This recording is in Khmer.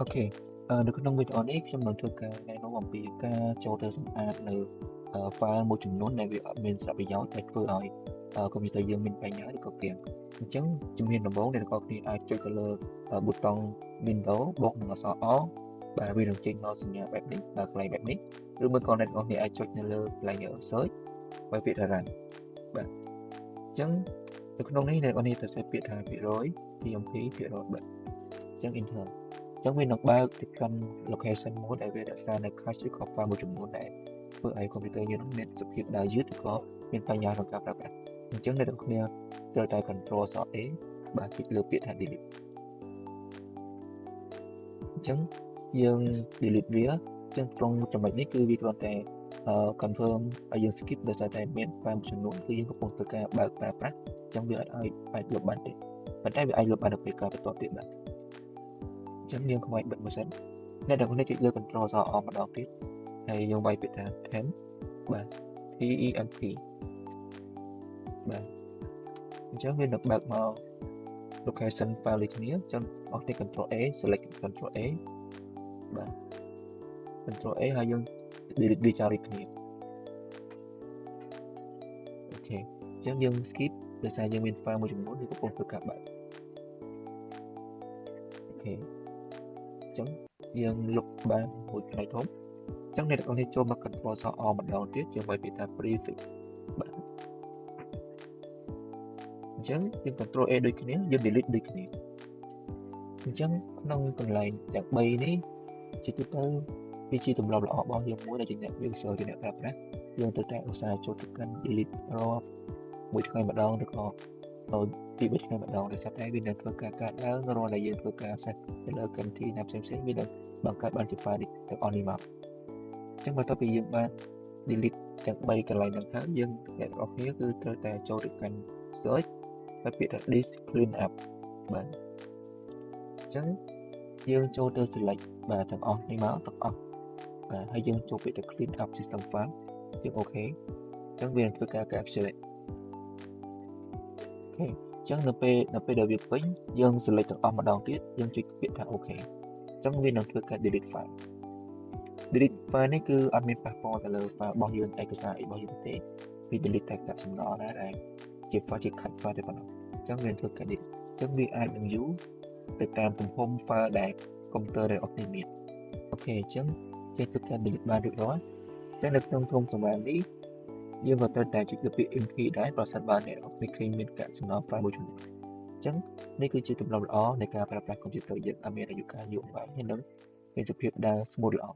Ok,នៅក្នុងវីដេអូនេះខ្ញុំនឹងធ្វើការណែនាំអំពីការចូលទៅសម្អាតនៅfile មួយចំនួនដែលវាអត់មានសារៈប្រយោជន៍ដែលធ្វើឲ្យកុំព្យូទ័រយើងមានបញ្ហាឬក៏គាំងអញ្ចឹងជំហានដំបូងអ្នកទាំងអស់គ្នាអាចចុចទៅលើប៊ូតុង Windows បូកនឹងអក្សរ Alt បាទវានឹងចេញមកសញ្ញាបែបនេះកន្លែងបែបនេះឬមួយក៏អ្នកទាំងអស់គ្នាអាចចុចនៅលើកន្លែង Search បើពាក្យថា Run បាទអញ្ចឹងនៅក្នុងនេះអ្នកទាំងអស់គ្នាត្រូវសេពពាក្យថាភាគរយ PMP ភាគរយបាទអញ្ចឹង Enter អញ្ចឹងវានឹងបើកទៅកាន់ location មួយដែលវារក្សានៅ cache ឬក៏ file មួយចំនួនដែលធ្វើឲ្យកុំព្យូទ័រយើងមានសភាពដើរយឺតឬក៏មានបញ្ហាក្នុងការប្រើប្រាស់អញ្ចឹងអ្នកទាំងគ្នាត្រូវតែ Control Alt A បាទคลิกលើពាក្យថា delete អញ្ចឹងយើង delete វាអញ្ចឹងត្រង់ចំណុចនេះគឺវាគ្រាន់តែ confirm ឲ្យយើង skip ដោយសារតែមាន file មួយចំនួនគឺយើងកំពុងធ្វើការបើកប្រើប្រាស់អញ្ចឹងវាអាចលុបបានទេប៉ុន្តែវាអាចលុបបាននៅពេលក្រោយបន្ទាប់ទៀតបាទអញ្ចឹងយើងខ្វាយបិទមួយសិនអ្នកទាំងគ្នាចុចលើ Control Alt ម្ដងទៀតហើយយើងវាយពាក្យថា temp បាទ TEMP បាទអញ្ចឹងវានឹងបើកមក location file ដូចគ្នាអញ្ចឹងអស់នេះ Control A select Control A បាទ Control A ហើយយើង delete វាចោលដូចគ្នាអូខេអញ្ចឹងយើង skip ដោយសារយើងមាន file មួយចំនួនដែលកំពុងធ្វើការបើកអូខេអញ្ចឹងយើងលុបបានមួយផ្នែកធំអញ្ចឹងអ្នកទាំងអស់គ្នាចូលមក Control Alt ម្ដងទៀតយើងវាយពាក្យថា prefix បាទអញ្ចឹងយើង Control A ដូចគ្នាយើង delete ដូចគ្នាអញ្ចឹងក្នុងកន្លែងទាំង3នេះជាទូទៅវាជាទម្លាប់ល្អរបស់យើងមួយដែលជាអ្នក user ជាអ្នកប្រើប្រាស់យើងត្រូវតែឧស្សាហ៍ចូលទៅកាន់ delete រាប់មួយថ្ងៃម្ដងឬក៏ពី3ថ្ងៃម្ដងដោយសារតែវានឹងធ្វើការកើតឡើងរាល់ដែលយើងធ្វើការ set ទៅលើកម្មវិធីណាផ្សេងៗវានឹងបង្កើតបានជា file ទាំងអស់នេះមកអញ្ចឹងបន្ទាប់ពីយើងបាន delete ទាំង3កន្លែងហ្នឹងហើយយើងអ្នកទាំងអស់គ្នាគឺត្រូវតែចូលទៅកាន់ search ហើយពាក្យថា disk cleanup បាទអញ្ចឹងយើងចូលទៅ select បាទទាំងអស់នេះមកទាំងអស់បាទហើយយើងចូលពាក្យថា clean up system file យើងអូខេអញ្ចឹងវានឹងធ្វើការ calculate អូខេអញ្ចឹងនៅពេលដែលវាពេញយើង select ទាំងអស់ម្ដងទៀតយើងចុចពាក្យថាអូខេអញ្ចឹងវានឹងធ្វើការ delete file នេះគឺអត់មានប៉ះពាល់ទៅលើ file របស់យើងឯកសាររបស់យើងទេវា delete តែកាកសំណល់ដែរដែលជា file ជា cut file តែប៉ុណ្ណោះអញ្ចឹងវាធ្វើការ delete អញ្ចឹងវាអាចនឹងយូរទៅតាមទំហំ file ដែលកុំព្យូទ័ររបស់អ្នកមានអូខេអញ្ចឹងចេះធ្វើការ delete បានរួចរាល់តែនៅក្នុងធុងសម្រាប់នេះយើងក៏ត្រូវតែចុចលើពាក្យ MP ដែរប្រសិនបើអ្នកឃើញមានកាកសំណល់ file មួយចំនួនអញ្ចឹងនេះគឺជាទម្លាប់ល្អនៃការប្រើប្រាស់កុំព្យូទ័រយើងឲ្យមានអាយុកាលយូរអង្វែងហើយនិងមានសភាពដើរ smooth ល្អ